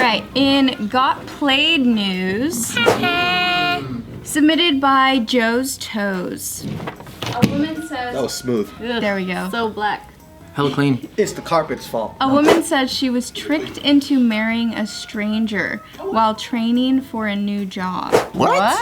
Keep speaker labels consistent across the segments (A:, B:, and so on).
A: right, in Got Played news, submitted by Joe's Toes. A woman says...
B: That was smooth.
A: There we go.
C: So black.
D: Hella clean.
B: It's the carpet's fault.
A: A woman said she was tricked into marrying a stranger while training for a new job.
E: What?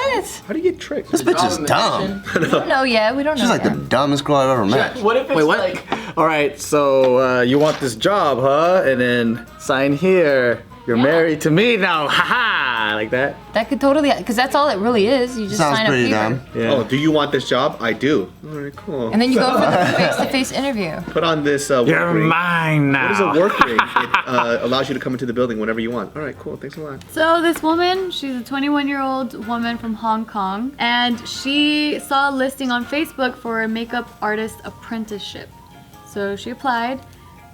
B: How do you get tricked?
E: This bitch is dumb.
F: We don't know yet. We don't know
E: She's like
F: yet.
E: the dumbest girl I've ever met.
G: What if it's like, all right, so you want this job, huh? And then sign here. You're married to me now, haha, like that.
F: That could totally, because that's all it really is. You just
E: Sounds
F: sign a
E: pretty
F: paper.
E: dumb.
G: Yeah.
B: Oh, do you want this job? I do. All right, cool.
F: And then you go for the face-to-face interview.
B: Put on this work
G: You're
B: ring.
G: mine now.
B: What is a work ring? It allows you to come into the building whenever you want. All right, cool. Thanks a lot.
C: So this woman, she's a 21-year-old woman from Hong Kong, and she saw a listing on Facebook for a makeup artist apprenticeship. So she applied,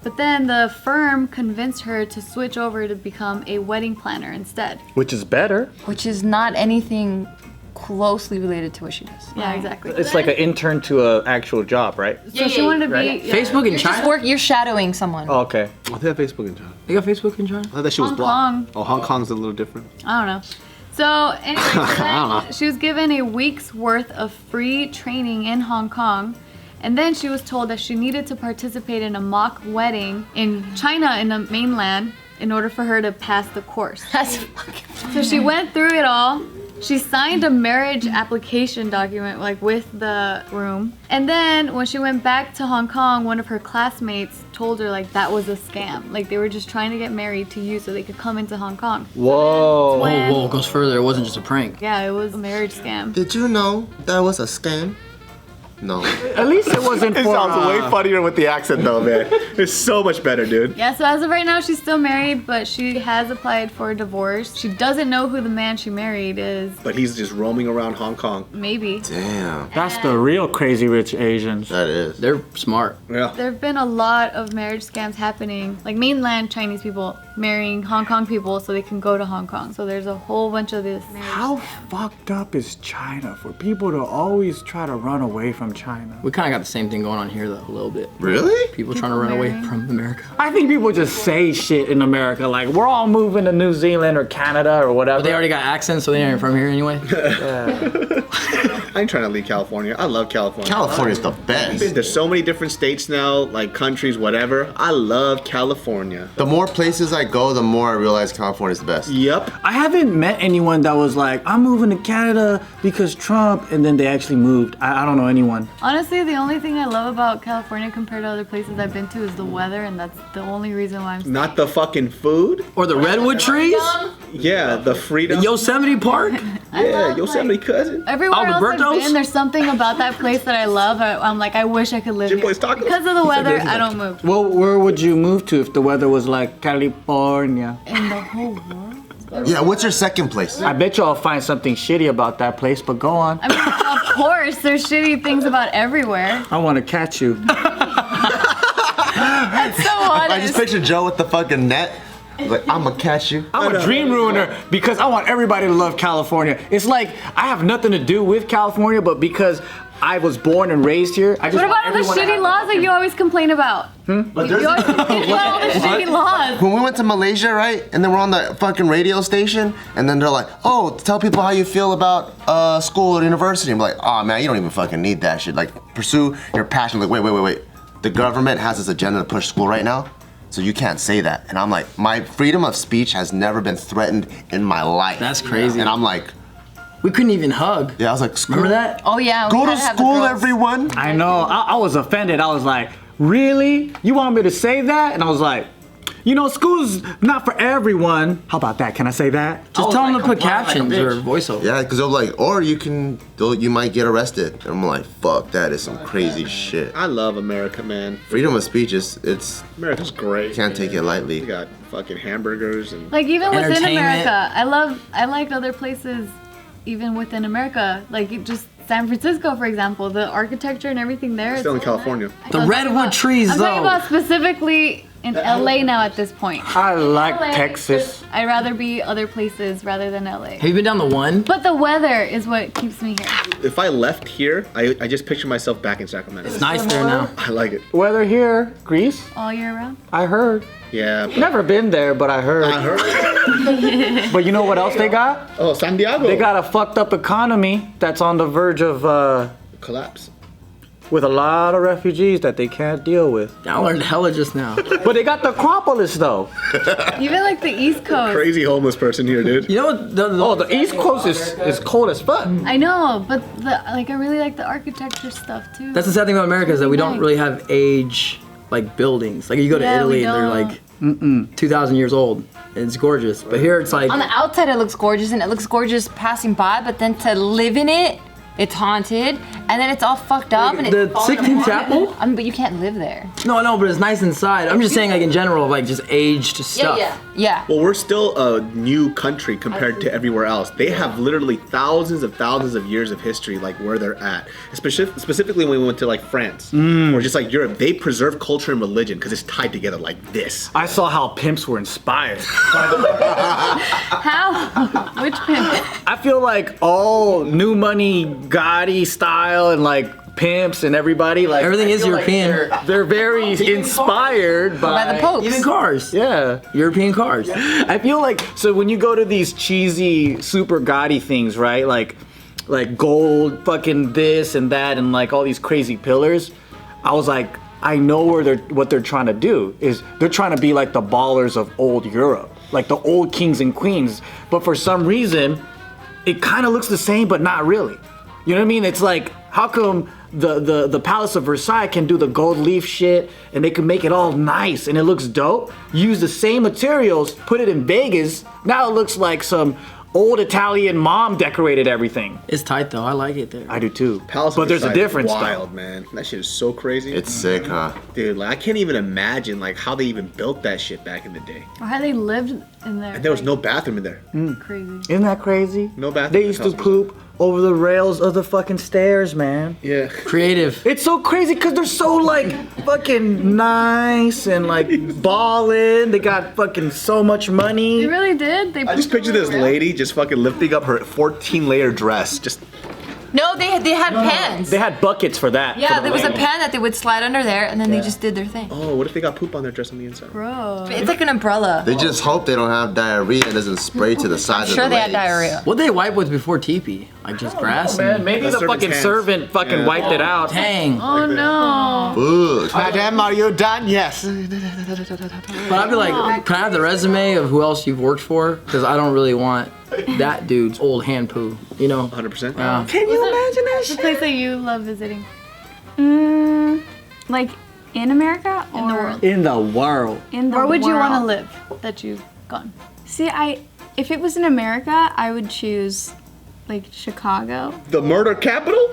C: but then the firm convinced her to switch over to become a wedding planner instead.
G: Which is better.
F: Which is not anything closely related to what she does.
C: Yeah, exactly.
G: It's like an intern to an actual job, right?
C: So she wanted to be
D: Facebook in China?
F: You're shadowing someone.
G: Oh, okay.
B: Oh, they have Facebook in China.
D: They got Facebook in China?
B: I thought that shit was
C: Hong
B: blocked.
C: Kong.
B: Oh, Hong Kong's a little different.
C: I don't know. So anyway, so then she was given a week's worth of free training in Hong Kong. And then she was told that she needed to participate in a mock wedding in China, in the mainland, in order for her to pass the course.
F: That's fucking
C: So she went through it all. She signed a marriage application document like with the groom. And then when she went back to Hong Kong, one of her classmates told her like that was a scam. Like they were just trying to get married to you so they could come into Hong Kong.
G: Whoa.
D: Whoa, it goes further. It wasn't just a prank.
C: Yeah, it was a marriage scam.
E: Did you know that was a scam? No.
G: At least it wasn't
B: It
G: for...
B: sounds way funnier with the accent though, man. It's so much better, dude.
C: Yeah, so as of right now, she's still married, but she has applied for a divorce. She doesn't know who the man she married is.
B: But he's just roaming around Hong Kong.
C: Maybe.
E: Damn.
G: That's the real crazy rich Asians.
E: That is.
D: They're smart.
B: Yeah.
C: There have been a lot of marriage scams happening, like mainland Chinese people marrying Hong Kong people so they can go to Hong Kong. So there's a whole bunch of this.
G: How fucked up is China for people to always try to run away from China?
D: We kind of got the same thing going on here, though, a little bit.
E: Really?
D: People trying to run away
C: marrying.
D: from America.
G: I think people just say shit in America like we're all moving to New Zealand or Canada or whatever.
D: But they already got accents, so they ain't from here anyway.
B: I ain't trying to leave California. I love California.
E: California's the best.
B: There's so many different states now, like countries, whatever. I love California.
E: The more places I go, the more I realize California's the best.
B: Yep.
G: I haven't met anyone that was like, I'm moving to Canada because Trump, and then they actually moved. I don't know anyone.
C: Honestly, the only thing I love about California compared to other places I've been to is the weather, and that's the only reason why I'm
B: Not the fucking food.
D: Or the redwood trees.
B: Yeah, the freedom.
D: Yosemite Park.
B: Yeah, Yosemite cousin.
C: Everywhere else I've
D: Alberto's?
C: been, there's something about that place that I love. I'm like, I wish I could live
B: Jim
C: here.
B: Boy's tacos.
C: Because of the weather, I don't move.
G: Well, where would you move to if the weather was like California?
C: In the whole world?
E: Yeah, what's your second place?
G: I bet y'all find something shitty about that place, but go on.
C: I mean, of course, there's shitty things about everywhere.
G: I want to catch you.
C: That's so honest.
E: I just picture Joe with the fucking net. He's like, I'ma catch you.
G: I'm a dream ruiner because I want everybody to love California. It's like I have nothing to do with California, but because I was born and raised here, I just
C: What
G: want
C: about all the
G: everyone to
C: shitty
G: have
C: laws that you always complain about? You always complain about all the shitty laws.
E: When we went to Malaysia, right? And then we're on the fucking radio station, and then they're like, oh, tell people how you feel about school or university. I'm like, oh man, you don't even fucking need that shit. Like, pursue your passion. Like, wait. The government has this agenda to push school right now, so you can't say that. And I'm like, my freedom of speech has never been threatened in my life.
D: That's crazy.
E: And I'm like,
D: We couldn't even hug.
E: yeah, I was like, school?
D: Remember that?
F: Oh yeah. we
E: Go
F: had
E: to
F: have the
E: school,
F: girls.
E: everyone.
G: I know. I was offended. I was like, really? You want me to say that? And I was like, you know, school's not for everyone. How about that? Can I say that?
D: Just tell them to put captions or voiceover.
E: Yeah, because they're like, or you might get arrested. And I'm like, fuck, that is some crazy shit.
B: I love America, man.
E: Freedom of speech it's
B: America's great.
E: can't take it lightly.
B: We got fucking hamburgers and
C: Like even within
D: Entertainment.
C: America, I liked other places even within America. Like just San Francisco, for example, the architecture and everything there.
B: still in
C: is
B: California.
D: The redwood trees,
C: I'm
D: though.
C: talking about specifically in LA now at this point.
G: I like
C: LA,
G: Texas.
C: I'd rather be other places rather than LA.
D: Have you been down the one?
C: But the weather is what keeps me here.
B: If I left here, I just picture myself back in Sacramento.
D: It's nice there now.
B: I like it.
G: Weather here, Greece.
C: All year round.
G: I heard.
B: Yeah.
G: Never been there, but I heard.
B: I heard.
G: But you know what else they got?
B: Oh, San Diego.
G: They got a fucked up economy that's on the verge of
B: collapse.
G: with a lot of refugees that they can't deal with.
D: I learned hella just now.
G: But they got the Acropolis though.
C: Even like the East Coast.
B: Crazy homeless person here, dude.
D: You know what?
G: The East Coast is cold as fuck.
C: I know, but I really like the architecture stuff too.
D: That's the sad thing about America is that we don't really have age like buildings. Like you go to
C: Yeah,
D: Italy
C: we
D: and they're like 2,000 years old. And it's gorgeous. But here it's like
F: On the outside, it looks gorgeous, and it looks gorgeous passing by. But then to live in it, it's haunted, and then it's all fucked up. And
D: the
F: it's falling
D: 16th
F: apart.
D: Chapel?
F: But you can't live there.
D: no, but it's nice inside. I'm just saying like in general, like just aged stuff.
F: Yeah.
B: Well, we're still a new country compared to everywhere else. They have literally thousands of years of history, like where they're at. Specifically when we went to like France or just like Europe, they preserve culture and religion because it's tied together like this.
G: I saw how pimps were inspired.
C: How? Which pimp?
G: I feel like all new money Gotti style and like pimps and everybody like
D: Everything is
G: I feel like
D: European.
G: they're very inspired
F: By the Popes.
D: Even cars.
G: Yeah.
D: European cars.
G: I feel like so when you go to these cheesy super gaudy things, right? Like gold, fucking this and that, and like all these crazy pillars. I was like, I know what they're trying to do is they're trying to be like the ballers of old Europe, like the old kings and queens. But for some reason, it kind of looks the same, but not really. You know what I mean? It's like, how come the Palace of Versailles can do the gold leaf shit and they can make it all nice and it looks dope? Use the same materials, put it in Vegas. Now it looks like some old Italian mom decorated everything.
D: It's tight though. I like it there.
G: I do too.
B: Palace of
G: but there's a
B: Versailles is
G: difference
B: wild,
G: though.
B: man. That shit is so crazy.
E: It's sick, huh?
B: Dude, like I can't even imagine like how they even built that shit back in the day.
C: Or how they lived in there.
B: And there was no bathroom in there.
C: Crazy.
G: Isn't that crazy?
B: No bathroom
G: They
B: in
G: used to
B: Palace of
G: poop over the rails of the fucking stairs, man.
B: Yeah.
D: Creative.
G: It's so crazy because they're so like fucking nice and like ballin'. They got fucking so much
C: They
G: money.
C: really did. They
B: I just picture this lady just fucking lifting up her 14-layer dress. Just
F: No, they had pans.
G: They had buckets for that.
F: Yeah,
G: for the
F: there was a
G: rain.
F: pan that they would slide under there, and then they just did their thing.
B: oh, what if they got poop on their dress on the inside?
C: Bro.
F: It's like an umbrella.
E: They just hope they don't have diarrhea and doesn't spray to the sides of
F: Sure,
E: the
F: they had
E: legs.
F: diarrhea.
D: What they wipe with before teepee? Like just grass?
G: Man, maybe
B: The
G: the
B: servant's
G: fucking
B: hands.
G: servant fucking
B: Yeah.
G: wiped it out.
D: Dang.
C: Oh no.
E: Ugh.
B: Madam, are you done? Yes.
D: But I'd be like, can I have the resume of who else you've worked for? Because I don't really want that dude's old hand poo, you know?
B: 100%.
D: Yeah.
G: Can you imagine that
C: What's the place that you love visiting?
A: Like in America or
C: In the world.
G: In the world.
A: In the
C: Where would you want to
A: world?
C: live that you've gone?
A: See, if it was in America, I would choose like Chicago.
B: The murder capital?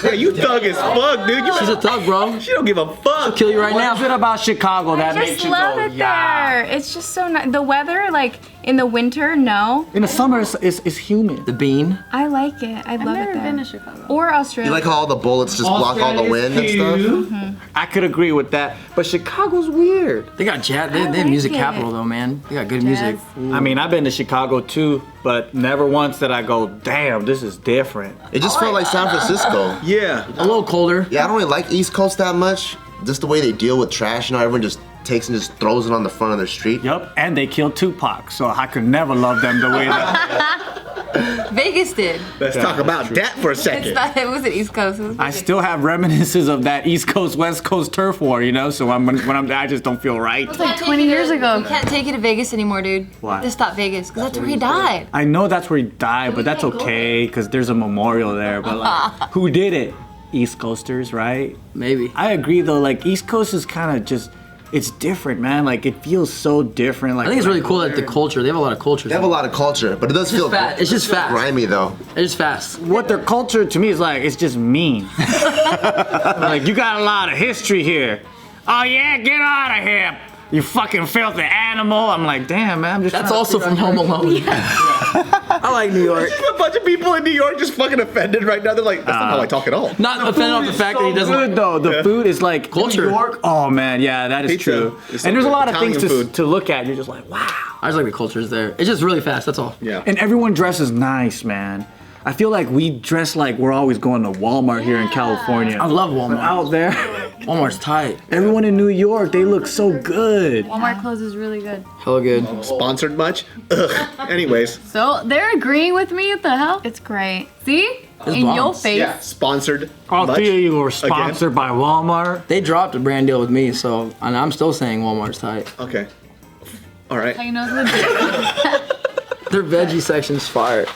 B: Yeah, you thug as fuck, dude.
D: She's a thug, bro.
B: She don't give a fuck.
D: Kill you right
G: What is
D: now.
G: it about Chicago that
A: I
G: makes
A: just
G: you
A: love
G: go,
A: it
G: yeah?
A: there. It's just so nice. The weather, like in the winter, no.
G: In the summer, it's humid.
D: The bean.
A: I like it. I
C: I've
A: love
C: never
A: it there.
C: been to Chicago.
A: Or Australia.
E: You like how all the bullets just block all the wind and stuff?
G: I could agree with that, but Chicago's weird.
D: They got jazz. They have
A: like
D: music
A: it.
D: capital though, man. They got good music.
G: I mean, I've been to Chicago too, but never once did I go, damn, this is different.
E: It just felt like San Francisco.
B: Yeah.
D: A little colder.
E: Yeah, I don't really like East Coast that much. Just the way they deal with trash, you know, everyone just takes and just throws it on the front of their street.
G: Yep, and they killed Tupac, so I could never love them the way that.
F: Vegas did.
B: Let's talk about that for a
F: It's
B: second.
F: not, it wasn't East Coast. It was
G: I
F: Vegas.
G: still have reminiscences of that East Coast West Coast turf war, you know. So when I'm there, I just don't feel right.
C: It's like 20 years ago.
F: You can't take it to Vegas anymore, dude.
G: Why?
F: Just stop Vegas, because that's where he died.
G: I know that's where he died, but that's okay because there's a memorial there. But like, who did it? East Coasters, right?
D: Maybe.
G: I agree though. Like East Coast is kind of just, it's different, man. Like it feels so different. Like
D: I think it's really cool that the culture. They have a lot of culture.
E: They have a lot of culture, but it does feel
D: fat. It's just fast.
E: grimy though.
D: It's just fast.
G: What their culture to me is like, it's just mean. Like you got a lot of history here. Oh yeah, get out of here. You fucking filthy animal. I'm like, damn, man. I'm just
D: That's
G: trying to
D: also
G: figure
D: from
G: out
D: Home Alone. I like New York.
B: A bunch of people in New York just fucking offended right now. They're like, that's not how I talk at all.
D: Not offended off the fact that he doesn't
G: good
D: like
G: though. The food is like
D: Culture.
G: New York. Oh man, yeah, that is
B: Pizza
G: true.
B: is so
G: And there's a
B: good.
G: lot of
B: Italian
G: things
B: food.
G: to look at. You're just like, wow.
D: I just like the culture's there. It's just really fast, that's all.
B: Yeah.
G: And everyone dresses nice, man. I feel like we dress like we're always going to Walmart here in California.
D: I love
G: But
D: Walmart.
G: out there,
D: Walmart's tight.
G: everyone in New York, they look so good.
C: Walmart clothes is really good.
D: Hella good.
B: Sponsored much? Ugh. Anyways.
C: So they're agreeing with me. What the hell?
A: It's great.
C: See?
D: It's
C: In your
D: bombs.
C: face.
B: Yeah, sponsored
G: All
B: much?
G: three of you were
B: Again?
G: sponsored by Walmart.
D: They dropped a brand deal with me, so and I'm still saying Walmart's tight.
B: Okay. All right.
C: How you know it's legit?
D: Their veggie section's fire.